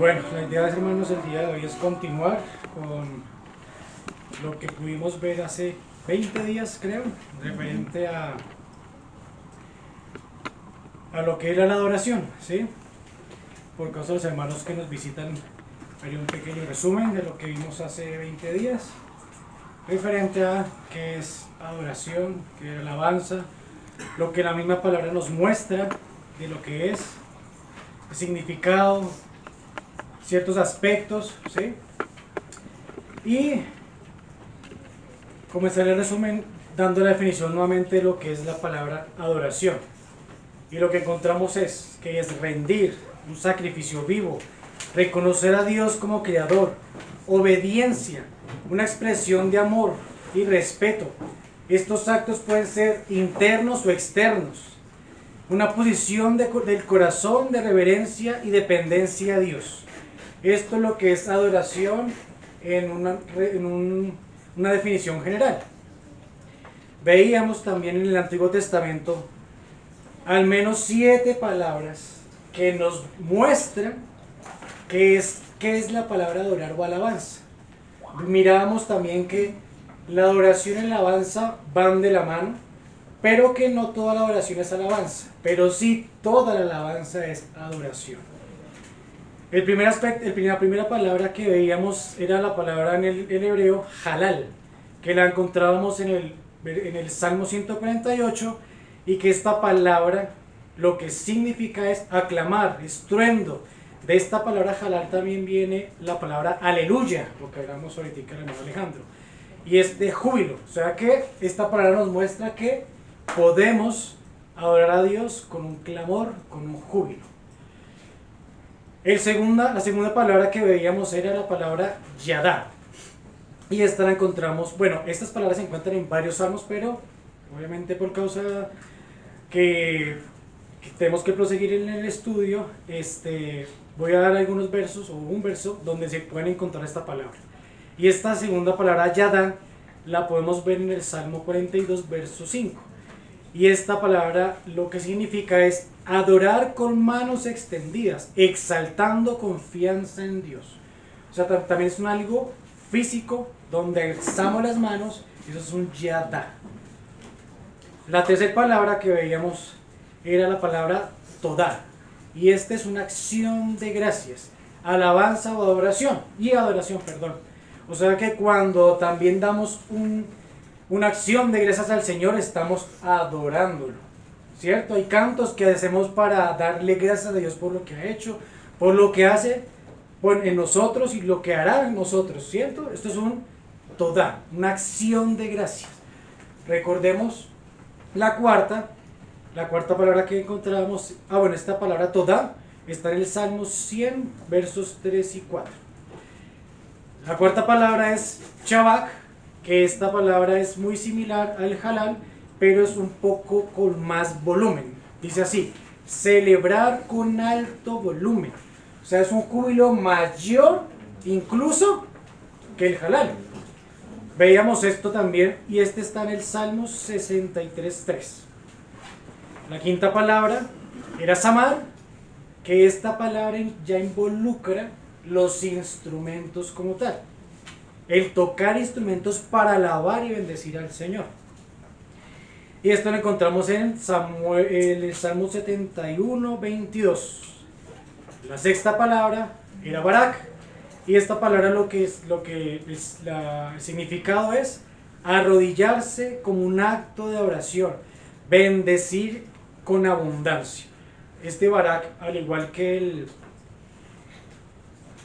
Bueno, la idea, hermanos, el día de hoy es continuar con lo que pudimos ver hace 20 días, creo, referente a lo que era la adoración, ¿sí? Por causa de los hermanos que nos visitan, haré un pequeño resumen de lo que vimos hace 20 días, referente a qué es adoración, qué es alabanza, lo que la misma palabra nos muestra de lo que es, el significado, ciertos aspectos, ¿sí? Y comenzaré el resumen dando la definición nuevamente de lo que es la palabra adoración. Y lo que encontramos es que es rendir, un sacrificio vivo, reconocer a Dios como creador, obediencia, una expresión de amor y respeto. Estos actos pueden ser internos o externos. Una posición del corazón de reverencia y dependencia a Dios. Esto es lo que es adoración en una definición general. Veíamos también en el Antiguo Testamento al menos 7 palabras que nos muestran qué es la palabra adorar o alabanza. Mirábamos también que la adoración y la alabanza van de la mano, pero que no toda la adoración es alabanza, pero sí toda la alabanza es adoración. El primer aspecto, la primera palabra que veíamos era la palabra en el hebreo halal, que la encontrábamos en el Salmo 148, y que esta palabra lo que significa es aclamar, estruendo. De esta palabra halal también viene la palabra aleluya, lo que hablamos ahorita con el hermano Alejandro, y es de júbilo. O sea que esta palabra nos muestra que podemos adorar a Dios con un clamor, con un júbilo. La segunda palabra que veíamos era la palabra yadá. Y esta la encontramos, bueno, estas palabras se encuentran en varios salmos, pero obviamente por causa que tenemos que proseguir en el estudio, voy a dar algunos versos o un verso donde se pueden encontrar esta palabra. Y esta segunda palabra yadá la podemos ver en el Salmo 42, verso 5. Y esta palabra lo que significa es adorar con manos extendidas, exaltando confianza en Dios. O sea, también es un algo físico donde alzamos las manos, y eso es un yadá. La tercera palabra que veíamos era la palabra todá. Y esta es una acción de gracias, alabanza o adoración. O sea que cuando también damos una acción de gracias al Señor, estamos adorándolo, ¿cierto? Hay cantos que hacemos para darle gracias a Dios por lo que ha hecho, por lo que hace en nosotros y lo que hará en nosotros, ¿cierto? Esto es un todá, una acción de gracias. Recordemos la cuarta palabra que encontramos, esta palabra todá está en el Salmo 100, versos 3 y 4. La cuarta palabra es shabak, que esta palabra es muy similar al halal, pero es un poco con más volumen. Dice así: celebrar con alto volumen. O sea, es un júbilo mayor incluso que el halal. Veíamos esto también, y este está en el Salmo 63:3. La quinta palabra era samar, que esta palabra ya involucra los instrumentos como tal. El tocar instrumentos para alabar y bendecir al Señor. Y esto lo encontramos en el Salmo 71, 22. La sexta palabra era barak, y esta palabra el significado es arrodillarse como un acto de oración, bendecir con abundancia. Este barak, al igual que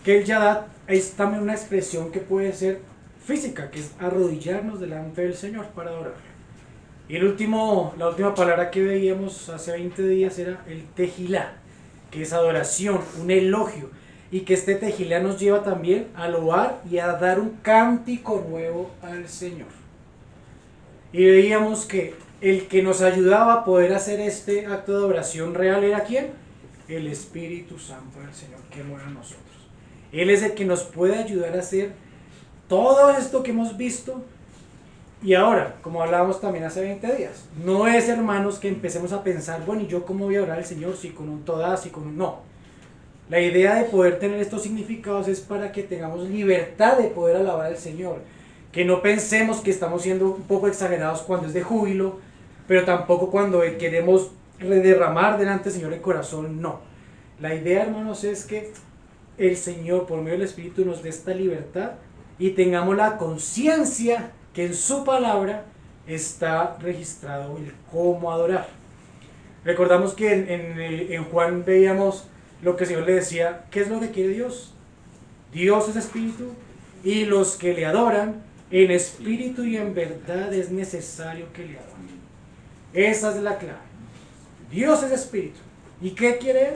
el yadat, es también una expresión que puede ser física, que es arrodillarnos delante del Señor para adorarle. Y la última palabra que veíamos hace 20 días era el tejilá, que es adoración, un elogio, y que este tejilá nos lleva también a loar y a dar un cántico nuevo al Señor. Y veíamos que el que nos ayudaba a poder hacer este acto de adoración real era ¿quién? El Espíritu Santo del Señor que mora en nosotros. Él es el que nos puede ayudar a hacer todo esto que hemos visto. Y ahora, como hablábamos también hace 20 días, no es, hermanos, que empecemos a pensar, bueno, ¿y yo cómo voy a orar al Señor? Si con un todá, si con un no. La idea de poder tener estos significados es para que tengamos libertad de poder alabar al Señor. Que no pensemos que estamos siendo un poco exagerados cuando es de júbilo, pero tampoco cuando queremos derramar delante del Señor el corazón, no. La idea, hermanos, es que el Señor, por medio del Espíritu, nos dé esta libertad y tengamos la conciencia que en su palabra está registrado el cómo adorar. Recordamos que en Juan veíamos lo que el Señor le decía, ¿qué es lo que quiere Dios? Dios es espíritu y los que le adoran en espíritu y en verdad es necesario que le adoren. Esa es la clave. Dios es espíritu. ¿Y qué quiere Él?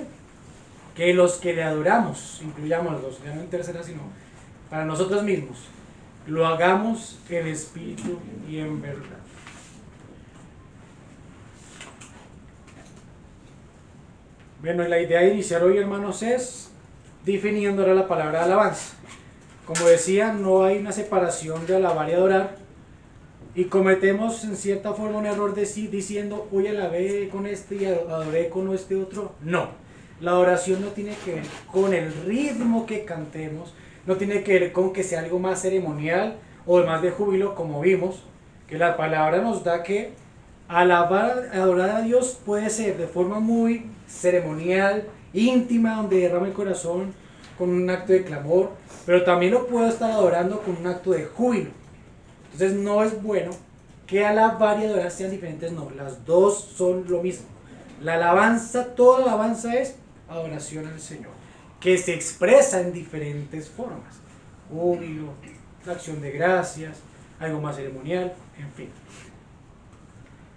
Que los que le adoramos, incluyamos los, ya no en tercera, sino para nosotros mismos, lo hagamos en espíritu y en verdad. Bueno, la idea de iniciar hoy, hermanos, es definiendo ahora la palabra alabanza. Como decía, no hay una separación de alabar y adorar. Y cometemos en cierta forma un error diciendo, hoy alabé con este y adoré con este otro. No, la adoración no tiene que ver con el ritmo que cantemos, no tiene que ver con que sea algo más ceremonial o más de júbilo, como vimos, que la palabra nos da que alabar, adorar a Dios puede ser de forma muy ceremonial, íntima, donde derrama el corazón con un acto de clamor, pero también lo puedo estar adorando con un acto de júbilo. Entonces no es bueno que alabar y adorar sean diferentes, no, las dos son lo mismo. La alabanza, toda alabanza es adoración al Señor, que se expresa en diferentes formas, júbilo, acción de gracias, algo más ceremonial, en fin.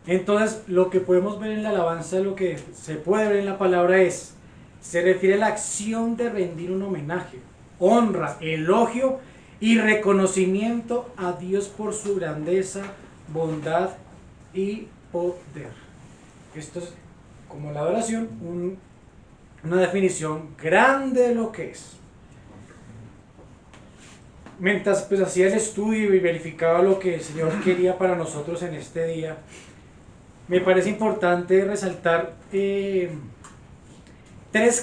Entonces, lo que podemos ver en la alabanza, lo que se puede ver en la palabra se refiere a la acción de rendir un homenaje, honra, elogio y reconocimiento a Dios por su grandeza, bondad y poder. Esto es, como la adoración, una definición grande de lo que es. Mientras pues hacía el estudio y verificaba lo que el Señor quería para nosotros en este día, me parece importante resaltar 3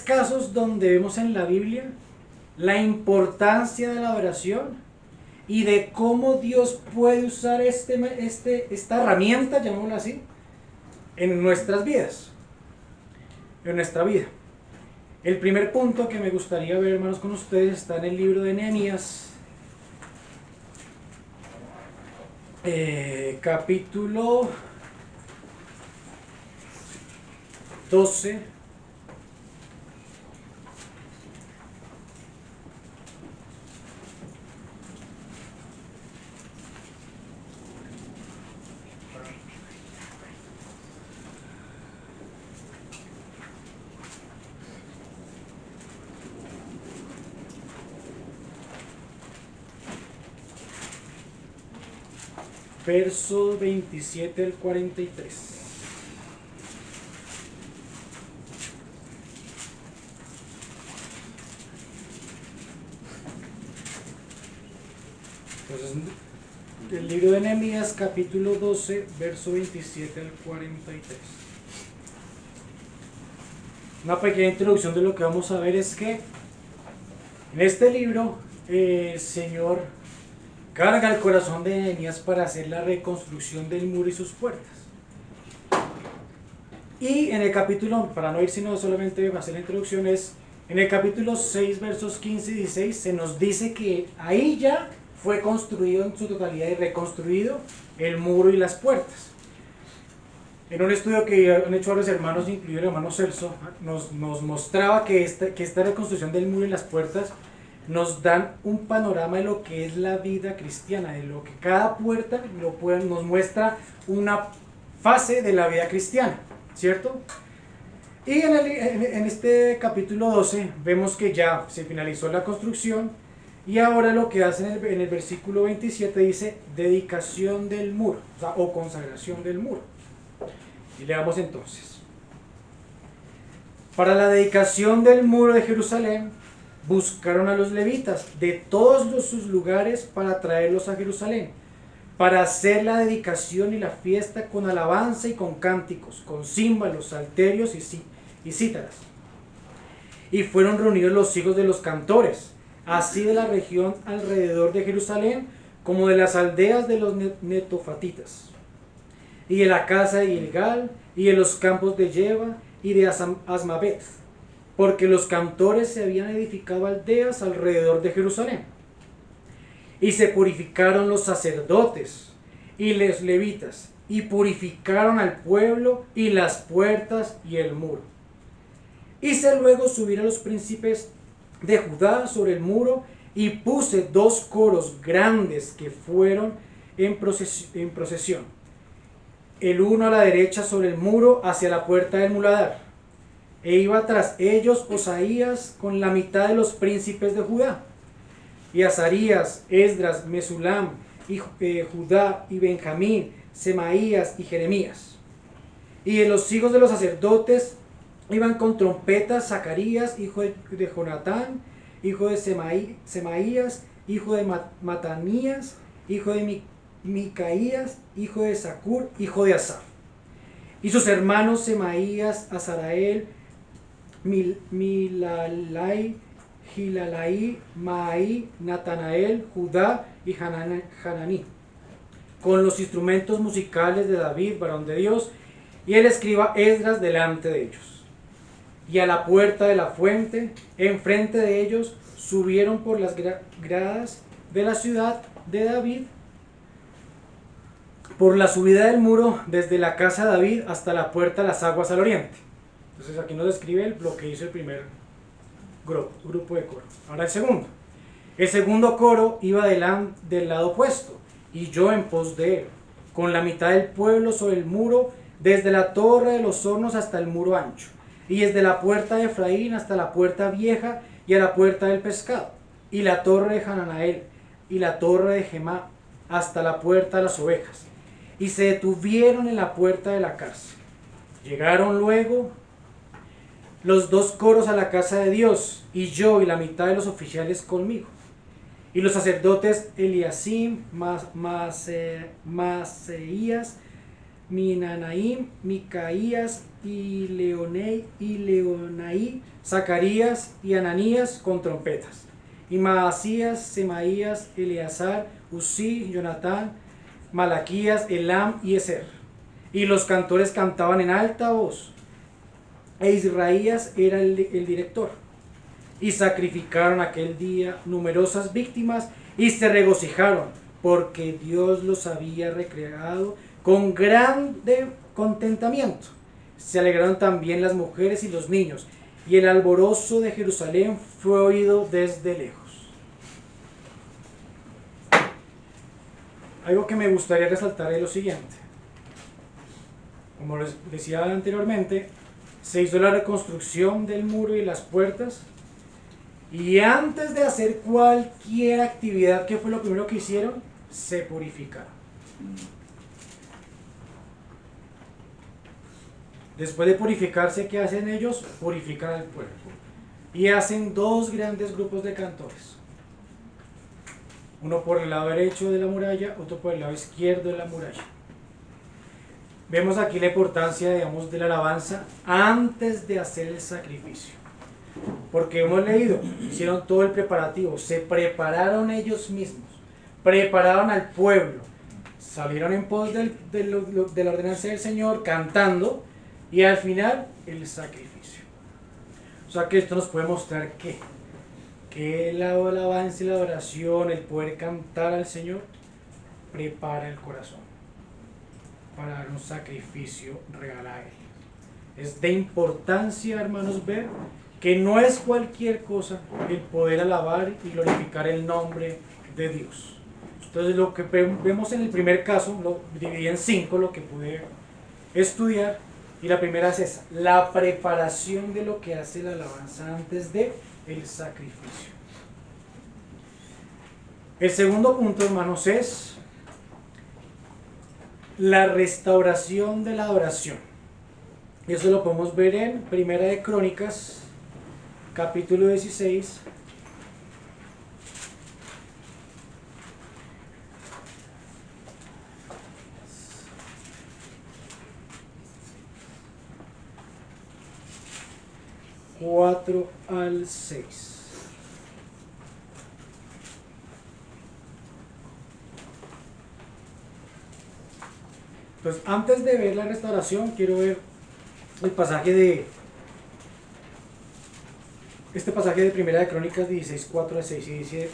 casos donde vemos en la Biblia la importancia de la adoración y de cómo Dios puede usar esta herramienta, llamémosla así, en nuestras vidas, en nuestra vida. El primer punto que me gustaría ver, hermanos, con ustedes está en el libro de Nehemías, capítulo 12, versos 27 al 43. Entonces, el libro de Nehemías, capítulo 12, verso 27 al 43. Una pequeña introducción de lo que vamos a ver es que en este libro el Señor carga el corazón de Nehemías para hacer la reconstrucción del muro y sus puertas. Y en el capítulo, para no ir sino solamente hacer la introducción, en el capítulo 6, versos 15 y 16, se nos dice que ahí ya fue construido en su totalidad y reconstruido el muro y las puertas. En un estudio que han hecho varios hermanos, incluido el hermano Celso, nos mostraba que esta reconstrucción del muro y las puertas nos dan un panorama de lo que es la vida cristiana, de lo que cada puerta nos muestra una fase de la vida cristiana, ¿cierto? Y en este capítulo 12 vemos que ya se finalizó la construcción y ahora lo que hace en el versículo 27 dice dedicación del muro, o consagración del muro. Y leamos entonces. Para la dedicación del muro de Jerusalén, buscaron a los levitas de todos sus lugares para traerlos a Jerusalén, para hacer la dedicación y la fiesta con alabanza y con cánticos, con címbalos, salterios y cítaras. y fueron reunidos los hijos de los cantores, así de la región alrededor de Jerusalén, como de las aldeas de los netofatitas, y de la casa de Gilgal, y de los campos de Jeba, y de Asmavet, porque los cantores se habían edificado aldeas alrededor de Jerusalén. Y se purificaron los sacerdotes y los levitas, y purificaron al pueblo y las puertas y el muro. Hice luego subir a los príncipes de Judá sobre el muro, y puse 2 coros grandes que fueron en procesión, el uno a la derecha sobre el muro hacia la puerta del muladar, e iba tras ellos Osaías con la mitad de los príncipes de Judá, y Azarías, Esdras, Mesulam, y Judá y Benjamín, Semaías y Jeremías. Y de los hijos de los sacerdotes iban con trompetas Zacarías, hijo de Jonatán, hijo de Semaías, hijo de Matanías, hijo de Micaías, hijo de Zacur, hijo de Asaf. Y sus hermanos Semaías, Azarael, Milalai, Gilalaí, Maai, Natanael, Judá y Hananí, con los instrumentos musicales de David, varón de Dios, y el escriba Esdras delante de ellos. Y a la puerta de la fuente, enfrente de ellos, subieron por las gradas de la ciudad de David, por la subida del muro, desde la casa de David hasta la puerta de las aguas al oriente. Entonces aquí nos describe lo que hizo el primer grupo de coro. Ahora el segundo. El segundo coro iba del lado opuesto, y yo en pos de él, con la mitad del pueblo sobre el muro, desde la torre de los hornos hasta el muro ancho, y desde la puerta de Efraín hasta la puerta vieja y a la puerta del pescado, y la torre de Hananael, y la torre de Gemá, hasta la puerta de las ovejas, y se detuvieron en la puerta de la cárcel. Llegaron luego los 2 coros a la casa de Dios, y yo y la mitad de los oficiales conmigo. Y los sacerdotes Eliasim, Maseías, Minanaim, Micaías y Leonaí, Zacarías y Ananías con trompetas. Y Maasías, Semaías, Eleazar, Usí, Jonatán, Malaquías, Elam y Ezer. Y los cantores cantaban en alta voz, e Israías era el director. Y sacrificaron aquel día numerosas víctimas y se regocijaron, porque Dios los había recreado con grande contentamiento. Se alegraron también las mujeres y los niños, y el alborozo de Jerusalén fue oído desde lejos. Algo que me gustaría resaltar es lo siguiente. Como les decía anteriormente, se hizo la reconstrucción del muro y las puertas, y antes de hacer cualquier actividad, ¿qué fue lo primero que hicieron? Se purificaron. Después de purificarse, ¿qué hacen ellos? Purifican al pueblo. Y hacen 2 grandes grupos de cantores. Uno por el lado derecho de la muralla, otro por el lado izquierdo de la muralla. Vemos aquí la importancia, digamos, de la alabanza antes de hacer el sacrificio. Porque hemos leído, hicieron todo el preparativo, se prepararon ellos mismos, prepararon al pueblo, salieron en pos de la ordenanza del Señor, cantando, y al final el sacrificio. O sea que esto nos puede mostrar que la alabanza y la adoración, el poder cantar al Señor, prepara el corazón para dar un sacrificio real a Él. Es de importancia, hermanos, ver que no es cualquier cosa el poder alabar y glorificar el nombre de Dios. Entonces lo que vemos en el primer caso, lo dividí en 5, lo que pude estudiar, y la primera es esa, la preparación de lo que hace la alabanza antes de el sacrificio. El segundo punto, hermanos, es la restauración de la adoración. Eso lo podemos ver en Primera de Crónicas, capítulo 16. 4 al 6. Entonces, antes de ver la restauración, quiero ver el pasaje de este pasaje de Primera de Crónicas 16, 4 al 6, y dice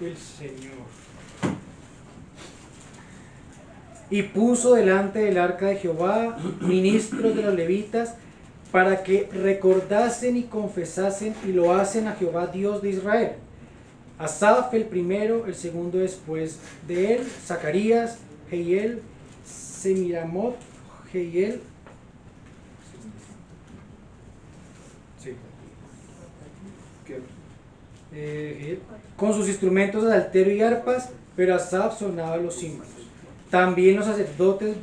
el Señor: y puso delante del arca de Jehová ministros de los levitas, para que recordasen y confesasen y lo hacen a Jehová Dios de Israel. Asaf el primero, el segundo después de él, Zacarías, Jehiel, Semiramot, Jehiel, sí, con sus instrumentos de salterio y arpas, pero Asaf sonaba los címbalos. También los sacerdotes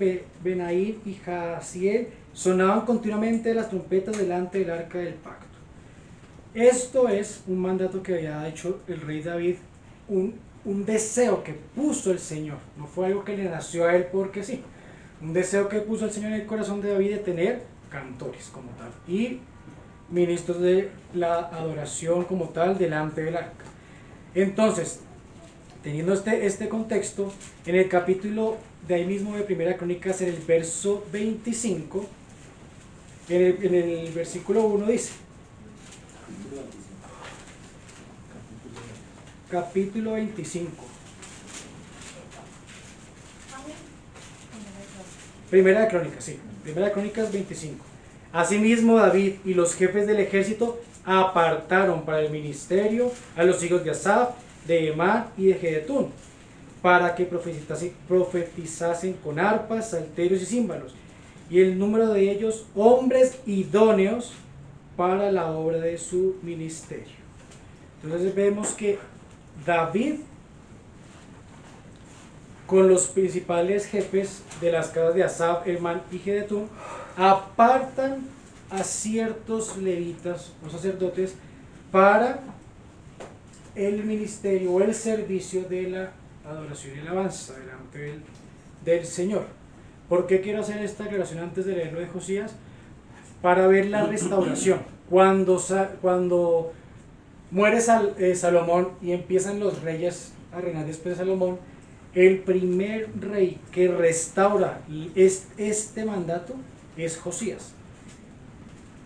Benaí y Jaasiel sonaban continuamente las trompetas delante del arca del pacto. Esto es un mandato que había hecho el rey David, un deseo que puso el Señor. No fue algo que le nació a él porque sí. Un deseo que puso el Señor en el corazón de David de tener cantores como tal y ministros de la adoración como tal delante del arca. Entonces, teniendo este contexto, en el capítulo de ahí mismo de Primera Crónicas, en el verso 25, en el versículo 1 dice: capítulo 25. Primera de Crónicas, sí. Primera de Crónicas 25. Asimismo, David y los jefes del ejército apartaron para el ministerio a los hijos de Asaf, de Emán y de Jedetún, para que profetizasen con arpas, salterios y címbalos, y el número de ellos hombres idóneos para la obra de su ministerio. Entonces vemos que David, con los principales jefes de las casas de Asaf, Emán y Jedetún, apartan a ciertos levitas o sacerdotes para el ministerio o el servicio de la adoración y alabanza delante del Señor. ¿Por qué quiero hacer esta aclaración antes de leer lo de Josías? Para ver la restauración. Cuando muere Salomón y empiezan los reyes a reinar después de Salomón, el primer rey que restaura este mandato es Josías,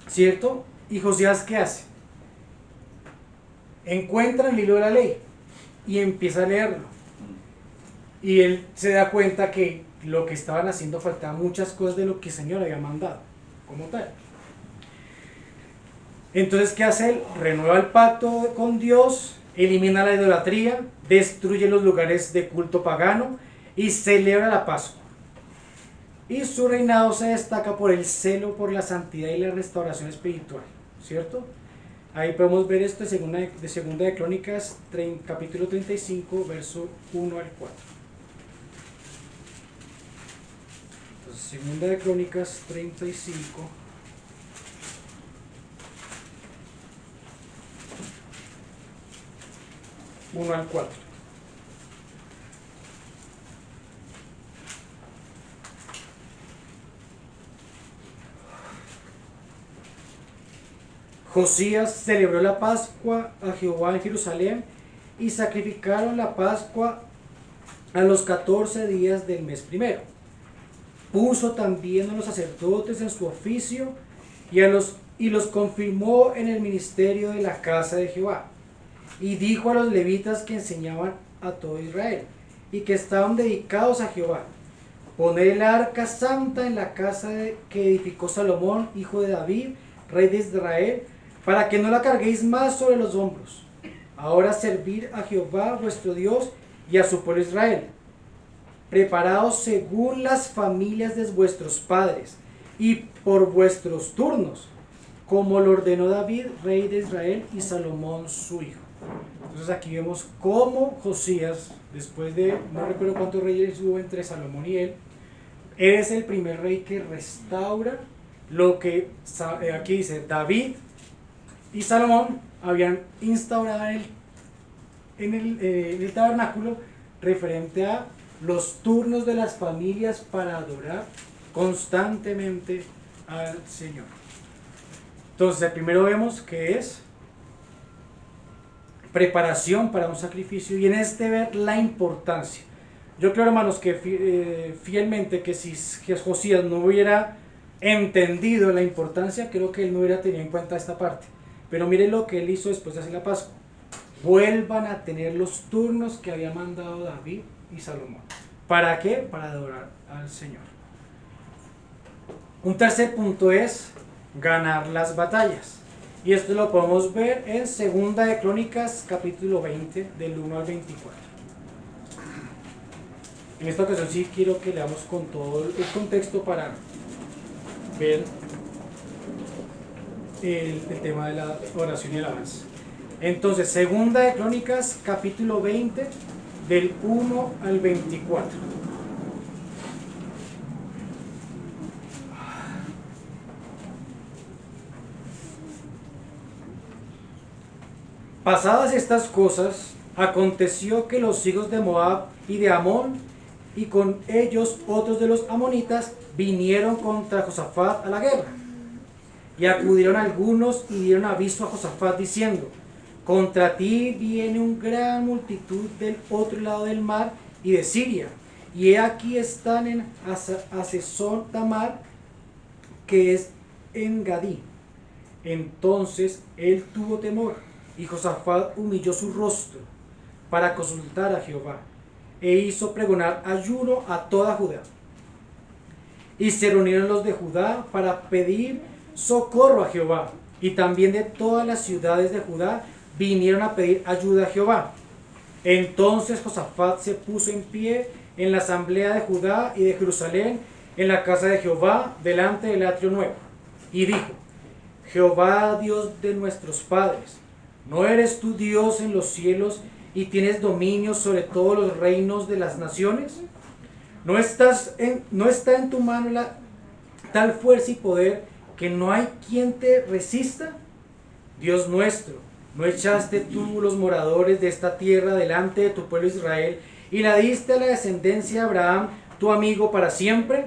¿cierto? ¿Y Josías qué hace? Encuentra el libro de la ley y empieza a leerlo, y él se da cuenta que lo que estaban haciendo faltaba muchas cosas de lo que el Señor había mandado como tal. Entonces, ¿qué hace él? Renueva el pacto con Dios, elimina la idolatría, destruye los lugares de culto pagano y celebra la Pascua. Y su reinado se destaca por el celo por la santidad y la restauración espiritual, ¿cierto? Ahí podemos ver esto de segunda de Crónicas, capítulo 35, verso 1 al 4. Entonces, segunda de Crónicas 35, 1 al 4. Josías celebró la Pascua a Jehová en Jerusalén, y sacrificaron la Pascua a los 14 días del mes primero. Puso también a los sacerdotes en su oficio y los confirmó en el ministerio de la casa de Jehová. Y dijo a los levitas que enseñaban a todo Israel y que estaban dedicados a Jehová: poned el arca santa en la casa que edificó Salomón, hijo de David, rey de Israel, para que no la carguéis más sobre los hombros. Ahora servir a Jehová vuestro Dios y a su pueblo Israel. Preparaos según las familias de vuestros padres y por vuestros turnos, como lo ordenó David, rey de Israel, y Salomón su hijo. Entonces aquí vemos cómo Josías, después de no recuerdo cuántos reyes hubo entre Salomón y él es el primer rey que restaura lo que aquí dice David y Salomón habían instaurado en el tabernáculo, referente a los turnos de las familias para adorar constantemente al Señor. Entonces, el primero vemos que es preparación para un sacrificio, y en este ver la importancia. Yo creo, hermanos, que fielmente que si Josías no hubiera entendido la importancia, creo que él no hubiera tenido en cuenta esta parte. Pero miren lo que él hizo después de hacer la Pascua. Vuelvan a tener los turnos que había mandado David y Salomón. ¿Para qué? Para adorar al Señor. Un tercer punto es ganar las batallas. Y esto lo podemos ver en 2 de Crónicas, capítulo 20, del 1 al 24. En esta ocasión sí quiero que leamos con todo el contexto para ver el tema de la oración y el avance. Entonces, 2 de Crónicas, capítulo 20, del 1 al 24. Pasadas estas cosas, aconteció que los hijos de Moab y de Amón, y con ellos otros de los amonitas, vinieron contra Josafat a la guerra. Y acudieron algunos y dieron aviso a Josafat diciendo: contra ti viene una gran multitud del otro lado del mar y de Siria, y he aquí están en Hazezón Tamar, que es en Gadí. Entonces él tuvo temor, y Josafat humilló su rostro para consultar a Jehová, e hizo pregonar ayuno a toda Judá. Y se reunieron los de Judá para pedir socorro a Jehová, y también de todas las ciudades de Judá vinieron a pedir ayuda a Jehová. Entonces Josafat se puso en pie en la asamblea de Judá y de Jerusalén, en la casa de Jehová, delante del atrio nuevo, y dijo: Jehová, Dios de nuestros padres, ¿no eres tú Dios en los cielos y tienes dominio sobre todos los reinos de las naciones? ¿No está en tu mano tal fuerza y poder que no hay quien te resista? Dios nuestro, ¿no echaste tú los moradores de esta tierra delante de tu pueblo Israel y la diste a la descendencia de Abraham, tu amigo, para siempre?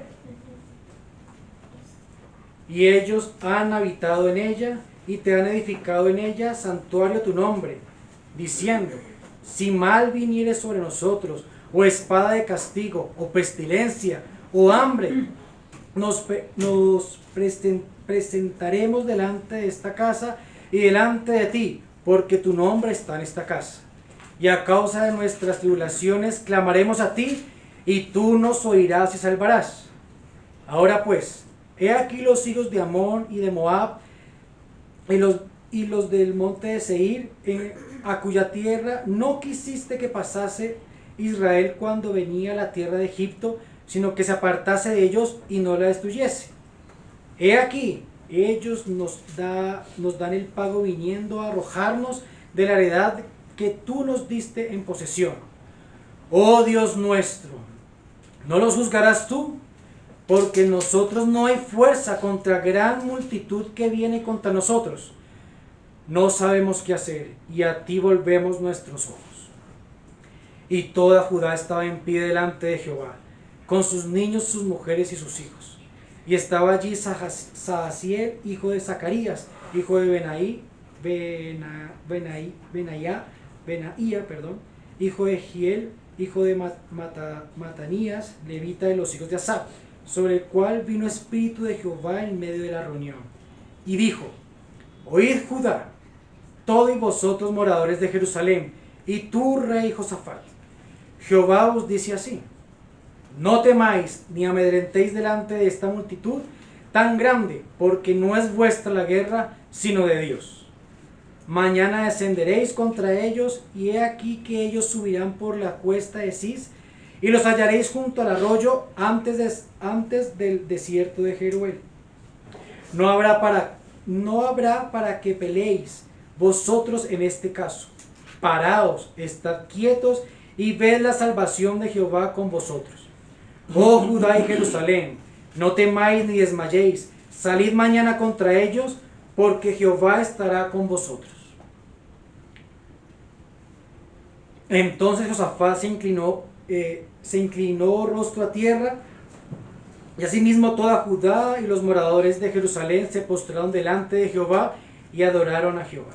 Y ellos han habitado en ella y te han edificado en ella santuario a tu nombre, diciendo: si mal viniere sobre nosotros, o espada de castigo, o pestilencia, o hambre, nos presentaremos delante de esta casa y delante de ti, porque tu nombre está en esta casa. Y a causa de nuestras tribulaciones clamaremos a ti, y tú nos oirás y salvarás. Ahora pues, he aquí los hijos de Amón y de Moab, y los del monte de Seir, a cuya tierra no quisiste que pasase Israel cuando venía a la tierra de Egipto, sino que se apartase de ellos y no la destruyese. He aquí, ellos nos dan el pago viniendo a arrojarnos de la heredad que tú nos diste en posesión. Oh Dios nuestro, ¿no los juzgarás tú? Porque en nosotros no hay fuerza contra gran multitud que viene contra nosotros. No sabemos qué hacer, y a ti volvemos nuestros ojos. Y toda Judá estaba en pie delante de Jehová, con sus niños, sus mujeres y sus hijos. Y estaba allí Saasiel, hijo de Zacarías, hijo de Benaía, hijo de Giel, hijo de Matanías, levita de los hijos de Asaf, sobre el cual vino espíritu de Jehová en medio de la reunión. Y dijo: oíd, Judá, todo y vosotros moradores de Jerusalén, y tú, rey Josafat, Jehová os dice así: no temáis ni amedrentéis delante de esta multitud tan grande, porque no es vuestra la guerra, sino de Dios. Mañana descenderéis contra ellos, y he aquí que ellos subirán por la cuesta de Cis, y los hallaréis junto al arroyo antes del desierto de Jeruel. No habrá para que peleéis vosotros en este caso. Paraos, estad quietos, y ved la salvación de Jehová con vosotros. Oh Judá y Jerusalén, no temáis ni desmayéis, salid mañana contra ellos, porque Jehová estará con vosotros. Entonces Josafat se inclinó rostro a tierra Y asimismo toda Judá y los moradores de Jerusalén se postraron delante de Jehová y adoraron a Jehová.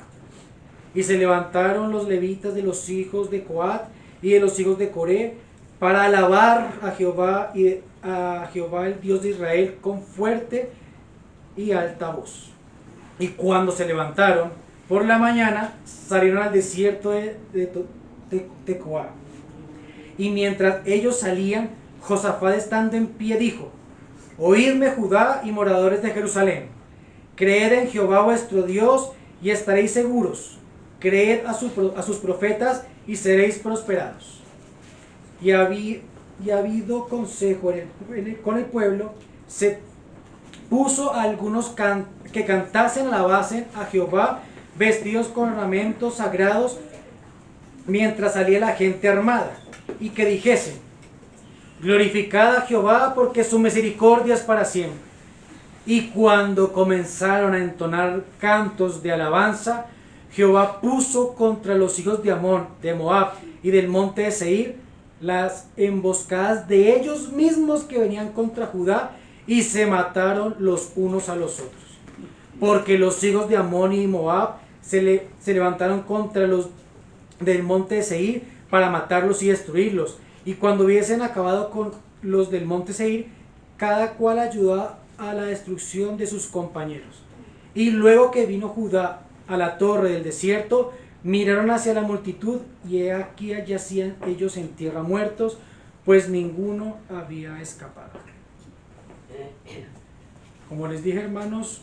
Y se levantaron los levitas de los hijos de Coat y de los hijos de Coré para alabar a Jehová el Dios de Israel con fuerte y alta voz. Y cuando se levantaron por la mañana, salieron al desierto de Tecoa. Y mientras ellos salían, Josafat estando en pie dijo: Oídme, Judá y moradores de Jerusalén, creed en Jehová vuestro Dios y estaréis seguros. Creed a sus profetas y seréis prosperados. Y habido consejo con el pueblo, se puso a algunos que cantasen, alabasen a Jehová, vestidos con ornamentos sagrados, mientras salía la gente armada, y que dijesen: glorificad a Jehová, porque su misericordia es para siempre. Y cuando comenzaron a entonar cantos de alabanza, Jehová puso contra los hijos de Amón, de Moab y del monte de Seir las emboscadas de ellos mismos que venían contra Judá, y se mataron los unos a los otros. Porque los hijos de Amón y Moab se levantaron contra los del monte de Seir para matarlos y destruirlos. Y cuando hubiesen acabado con los del monte Seir, cada cual ayudó a la destrucción de sus compañeros. Y luego que vino Judá a la torre del desierto, miraron hacia la multitud, y he aquí yacían ellos en tierra muertos, pues ninguno había escapado. Como les dije, hermanos,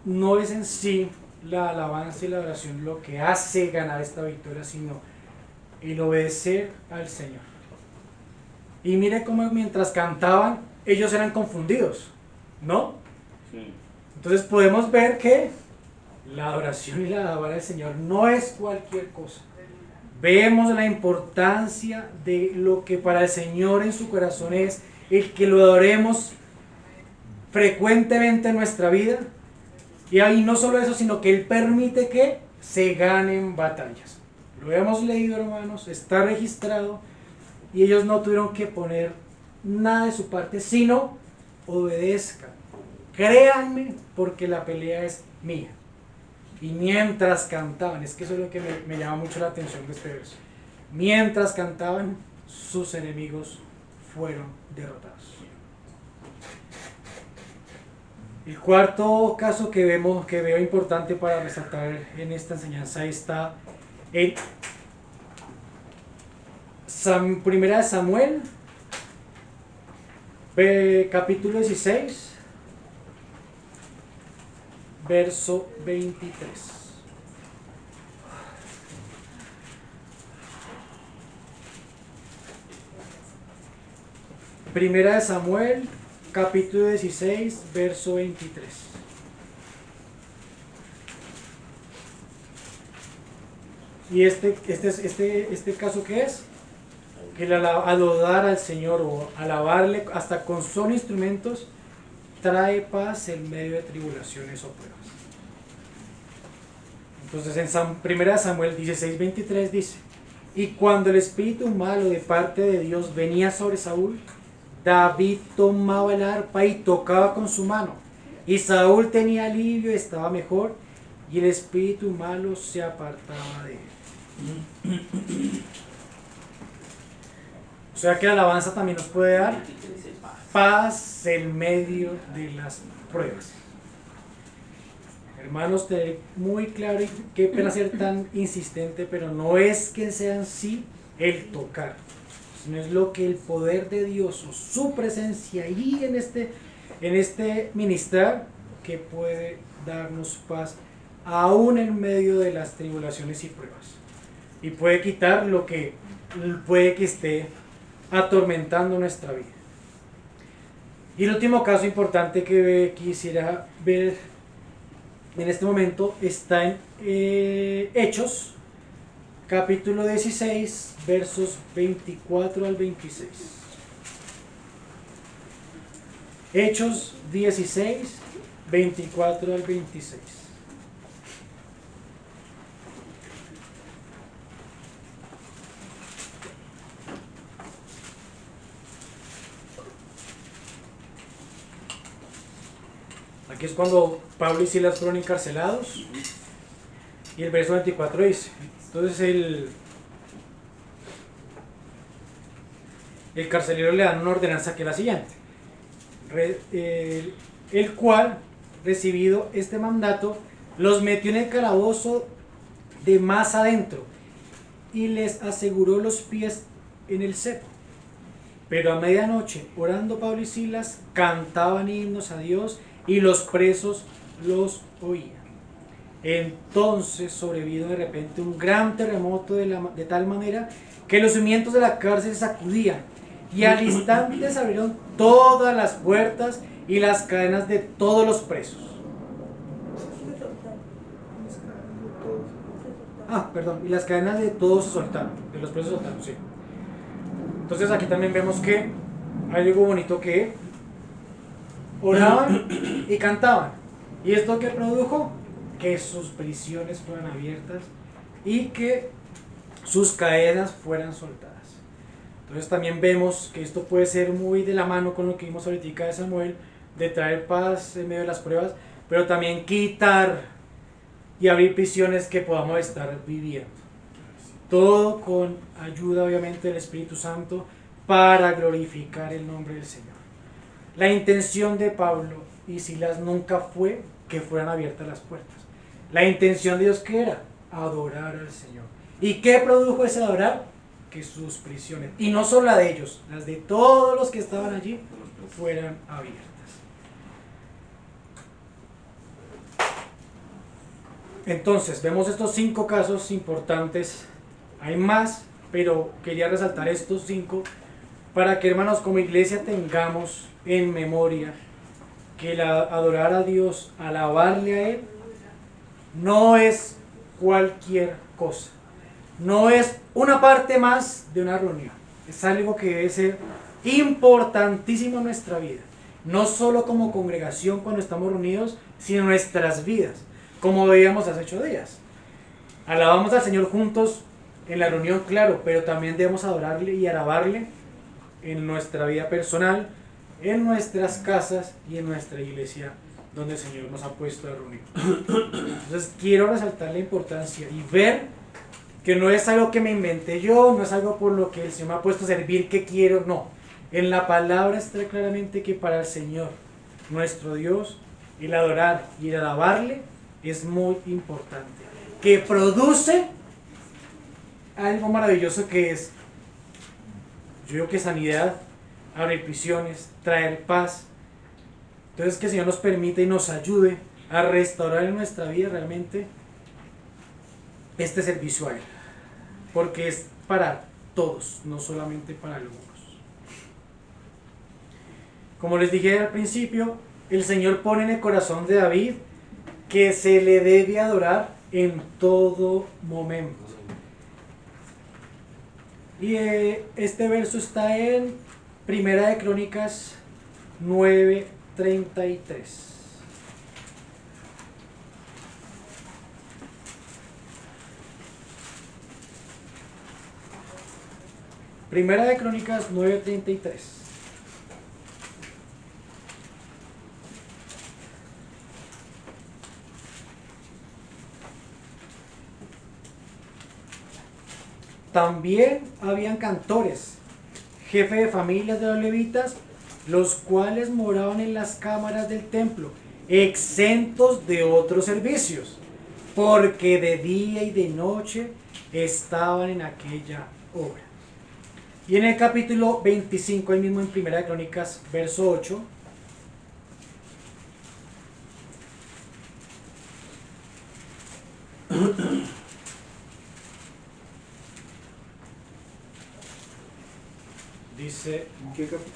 no es en sí la alabanza y la oración lo que hace ganar esta victoria, sino el obedecer al Señor. Y mire cómo mientras cantaban, ellos eran confundidos, ¿no? Sí. Entonces podemos ver que la adoración y la alabanza al Señor no es cualquier cosa. Vemos la importancia de lo que para el Señor en su corazón es el que lo adoremos frecuentemente en nuestra vida. Y ahí no solo eso, sino que Él permite que se ganen batallas. Lo hemos leído, hermanos, está registrado, y ellos no tuvieron que poner nada de su parte, sino obedezcan. Créanme, porque la pelea es mía. Y mientras cantaban, es que eso es lo que me llama mucho la atención de este verso. Mientras cantaban, sus enemigos fueron derrotados. El cuarto caso que veo importante para resaltar en esta enseñanza está en Primera de Samuel, capítulo 16, verso 23. Primera de Samuel, capítulo 16, verso 23. ¿Y este caso qué es? Que el adorar al Señor o alabarle hasta con son instrumentos trae paz en medio de tribulaciones o pruebas. Entonces en Primera de Samuel 16, 23 dice: y cuando el espíritu malo de parte de Dios venía sobre Saúl, David tomaba el arpa y tocaba con su mano, y Saúl tenía alivio y estaba mejor, y el espíritu malo se apartaba de él. O sea que la alabanza también nos puede dar paz en medio de las pruebas. Hermanos, tener muy claro, y qué pena ser tan insistente, pero no es que sea en sí el tocar, sino es lo que el poder de Dios o su presencia ahí en este ministrar, que puede darnos paz aún en medio de las tribulaciones y pruebas, y puede quitar lo que puede que esté atormentando nuestra vida. Y el último caso importante que quisiera ver en este momento está en Hechos, capítulo 16, versos 24 al 26. Hechos 16, 24 al 26. Aquí es cuando Pablo y Silas fueron encarcelados. Y el verso 24 dice, entonces el carcelero le dan una ordenanza que es la siguiente. El cual, recibido este mandato, los metió en el calabozo de más adentro y les aseguró los pies en el cepo. Pero a medianoche, orando Pablo y Silas, cantaban himnos a Dios y los presos los oían. Entonces sobrevino de repente un gran terremoto de tal manera que los cimientos de la cárcel se sacudían y al instante se abrieron todas las puertas y las cadenas de todos los presos. Y las cadenas de todos se soltaron, de los presos se soltaron, sí. Entonces aquí también vemos que hay algo bonito que oraban y cantaban. ¿Y esto qué produjo? Que sus prisiones fueran abiertas y que sus cadenas fueran soltadas. Entonces también vemos que esto puede ser muy de la mano con lo que vimos ahorita de Samuel, de traer paz en medio de las pruebas, pero también quitar y abrir prisiones que podamos estar viviendo. Todo con ayuda obviamente del Espíritu Santo para glorificar el nombre del Señor. La intención de Pablo y Silas nunca fue que fueran abiertas las puertas. La intención de Dios, ¿qué era? Adorar al Señor. ¿Y qué produjo ese adorar? Que sus prisiones, y no solo la de ellos, las de todos los que estaban allí, fueran abiertas. Entonces, vemos estos 5 casos importantes. Hay más, pero quería resaltar estos 5 para que, hermanos, como iglesia tengamos en memoria que adorar a Dios, alabarle a Él, no es cualquier cosa. No es una parte más de una reunión. Es algo que debe ser importantísimo en nuestra vida. No solo como congregación cuando estamos reunidos, sino en nuestras vidas. Como veíamos hace 8 días. Alabamos al Señor juntos en la reunión, claro, pero también debemos adorarle y alabarle en nuestra vida personal, en nuestras casas y en nuestra iglesia donde el Señor nos ha puesto a reunir. Entonces quiero resaltar la importancia y ver que no es algo que me inventé yo, no es algo por lo que el Señor me ha puesto a servir que quiero, no. En la palabra está claramente que para el Señor, nuestro Dios, el adorar y el alabarle es muy importante. Que produce algo maravilloso que es, yo digo que sanidad, abrir prisiones, traer paz. Entonces que el Señor nos permita y nos ayude a restaurar en nuestra vida realmente este servicio a Él. Porque es para todos, no solamente para algunos. Como les dije al principio, el Señor pone en el corazón de David que se le debe adorar en todo momento. Y este verso está en Primera de Crónicas 9:33. Primera de Crónicas 9:33. También habían cantores, jefe de familias de los levitas, los cuales moraban en las cámaras del templo, exentos de otros servicios, porque de día y de noche estaban en aquella obra. Y en el capítulo 25, ahí mismo en Primera de Crónicas, verso 8, dice, ¿qué capítulo?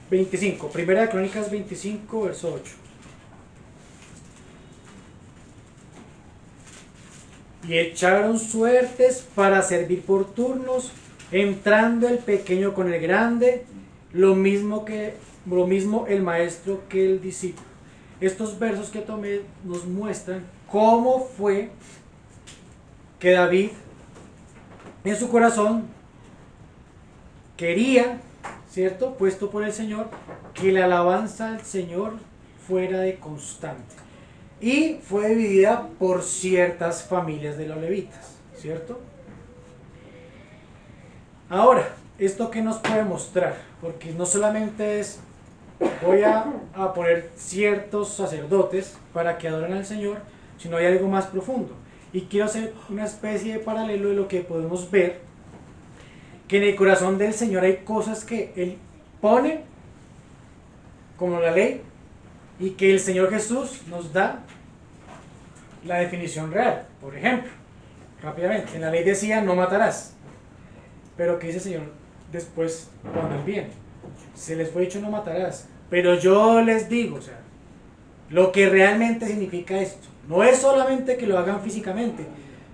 25, Primera de Crónicas 25, verso 8. Y echaron suertes para servir por turnos, entrando el pequeño con el grande, lo mismo el maestro que el discípulo. Estos versos que tomé nos muestran cómo fue que David en su corazón quería, ¿cierto?, puesto por el Señor, que la alabanza al Señor fuera de constante. Y fue dividida por ciertas familias de los levitas, ¿cierto? Ahora, ¿esto qué nos puede mostrar? Porque no solamente es, voy a poner ciertos sacerdotes para que adoren al Señor, sino hay algo más profundo. Y quiero hacer una especie de paralelo de lo que podemos ver, que en el corazón del Señor hay cosas que Él pone como la ley, y que el Señor Jesús nos da la definición real. Por ejemplo, rápidamente, en la ley decía no matarás, pero ¿qué dice el Señor después cuando Él viene? Se les fue dicho no matarás, pero yo les digo, o sea, lo que realmente significa esto, no es solamente que lo hagan físicamente,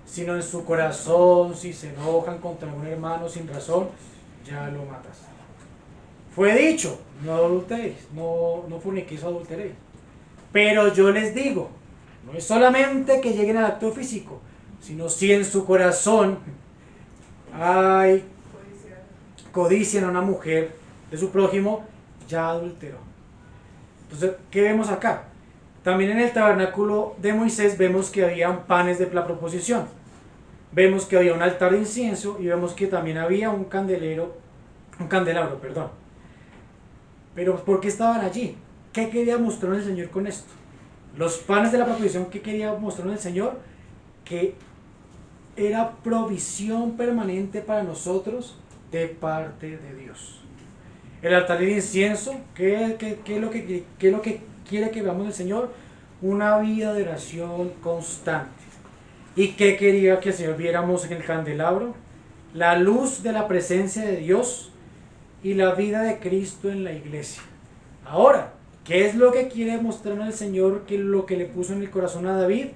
sino en su corazón, si se enojan contra un hermano sin razón, ya lo matas. Fue dicho, no adulteréis, no forniquéis o adulteréis. Pero yo les digo, no es solamente que lleguen al acto físico, sino si en su corazón hay codicia en una mujer de su prójimo, ya adulteró. Entonces, ¿qué vemos acá? También en el tabernáculo de Moisés vemos que había panes de la proposición. Vemos que había un altar de incienso y vemos que también había un candelabro, perdón. Pero ¿por qué estaban allí? ¿Qué quería mostrarnos el Señor con esto? Los panes de la proposición, ¿qué quería mostrarnos el Señor? Que era provisión permanente para nosotros de parte de Dios. El altar de incienso, ¿qué es lo que quiere que veamos del Señor? Una vida de oración constante. ¿Y qué quería que el Señor viéramos en el candelabro? La luz de la presencia de Dios y la vida de Cristo en la iglesia. Ahora, ¿qué es lo que quiere mostrarnos el Señor? Que lo que le puso en el corazón a David,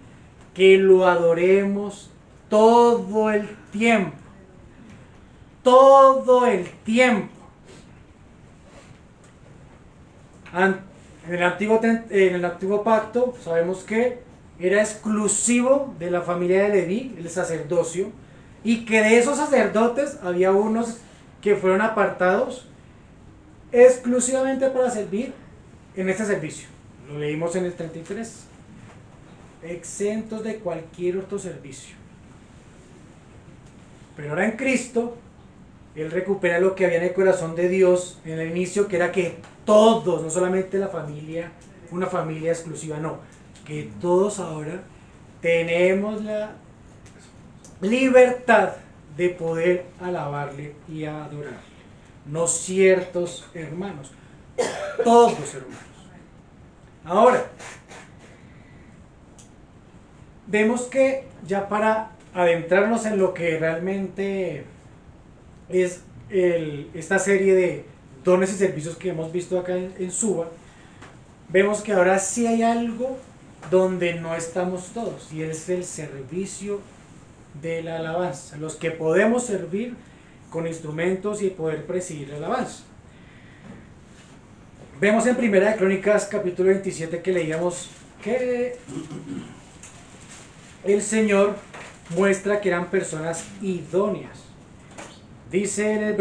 que lo adoremos todo el tiempo. Todo el tiempo. En el antiguo pacto sabemos que era exclusivo de la familia de Leví, el sacerdocio, y que de esos sacerdotes había unos que fueron apartados exclusivamente para servir en este servicio. Lo leímos en el 33. Exentos de cualquier otro servicio. Pero ahora en Cristo, Él recupera lo que había en el corazón de Dios en el inicio, que era que todos, no solamente la familia, una familia exclusiva, no, que todos ahora tenemos la libertad de poder alabarle y adorarle. No ciertos hermanos, todos hermanos. Ahora, vemos que ya para adentrarnos en lo que realmente es esta serie de dones y servicios que hemos visto acá en Suba, vemos que ahora sí hay algo donde no estamos todos, y es el servicio de la alabanza, los que podemos servir con instrumentos y poder presidir la alabanza. Vemos en Primera de Crónicas capítulo 27 que leíamos que el Señor muestra que eran personas idóneas. Dice en el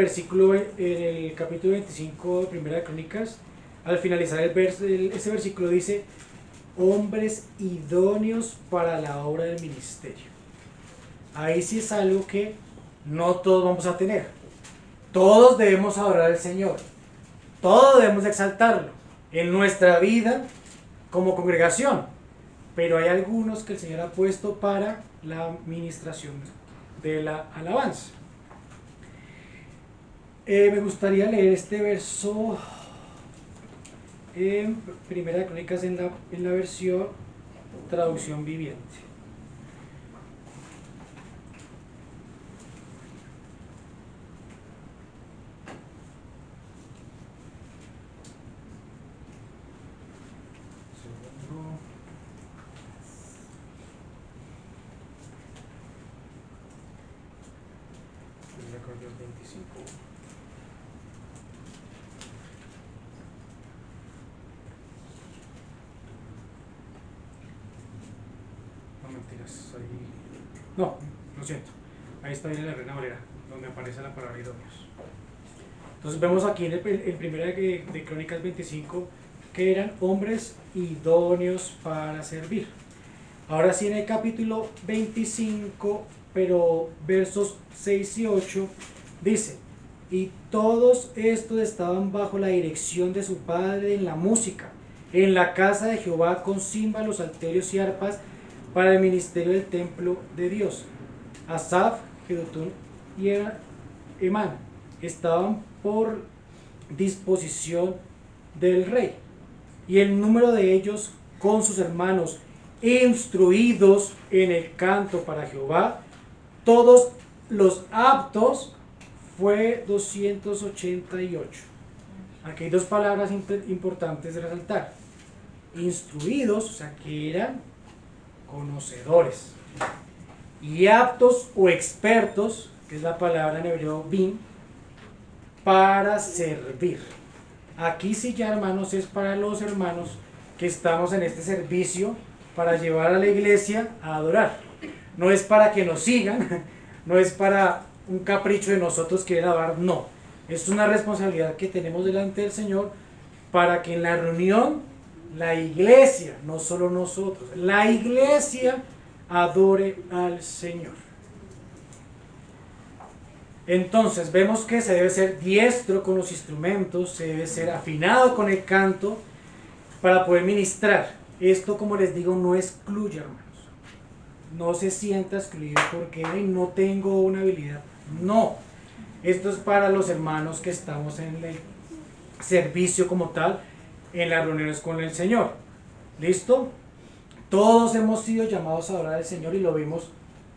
capítulo 25 de Primera de Crónicas, al finalizar ese versículo dice, hombres idóneos para la obra del ministerio. Ahí sí es algo que no todos vamos a tener. Todos debemos adorar al Señor. Todos debemos exaltarlo en nuestra vida como congregación. Pero hay algunos que el Señor ha puesto para la administración de la alabanza. Me gustaría leer este verso en Primera de Crónicas en la versión traducción viviente. No, lo siento. Ahí está bien en la Reina Valera, donde aparece la palabra idóneos. Entonces vemos aquí en Primera de Crónicas 25 que eran hombres idóneos para servir. Ahora sí, en el capítulo 25, pero versos 6 y 8, dice: y todos estos estaban bajo la dirección de su padre en la música, en la casa de Jehová, con címbalos, salterios y arpas, para el ministerio del templo de Dios. Asaf, Jedutún y Emán estaban por disposición del rey, y el número de ellos con sus hermanos instruidos en el canto para Jehová, todos los aptos, fue 288. Aquí hay dos palabras importantes de resaltar: instruidos, o sea que eran conocedores, y aptos o expertos, que es la palabra en hebreo bin, para servir. Aquí sí ya, hermanos, es para los hermanos que estamos en este servicio para llevar a la iglesia a adorar. No es para que nos sigan, no es para un capricho de nosotros querer adorar, no. Es una responsabilidad que tenemos delante del Señor para que en la reunión la iglesia, no solo nosotros, la iglesia adore al Señor. Entonces vemos que se debe ser diestro con los instrumentos, se debe ser afinado con el canto para poder ministrar. Esto, como les digo, no excluye, hermanos. No se sienta excluido porque no tengo una habilidad. No. Esto es para los hermanos que estamos en el servicio como tal, en las reuniones con el Señor. ¿Listo? Todos hemos sido llamados a adorar al Señor, y lo vimos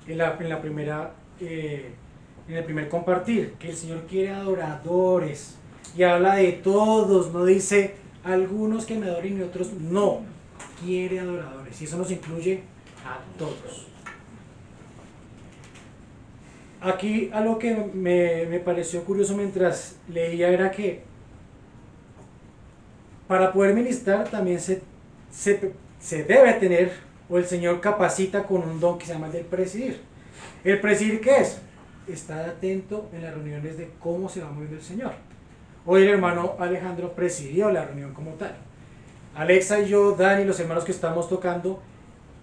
en la primera... en el primer compartir, que el Señor quiere adoradores, y habla de todos, no dice algunos que me adoren y otros no, quiere adoradores, y eso nos incluye a todos. Aquí algo que me pareció curioso mientras leía era que para poder ministrar también se debe tener, o el Señor capacita con un don que se llama el del presidir. ¿El presidir qué es? Estar atento en las reuniones de cómo se va moviendo el Señor. Hoy el hermano Alejandro presidió la reunión como tal. Alexa y yo, Dani, los hermanos que estamos tocando,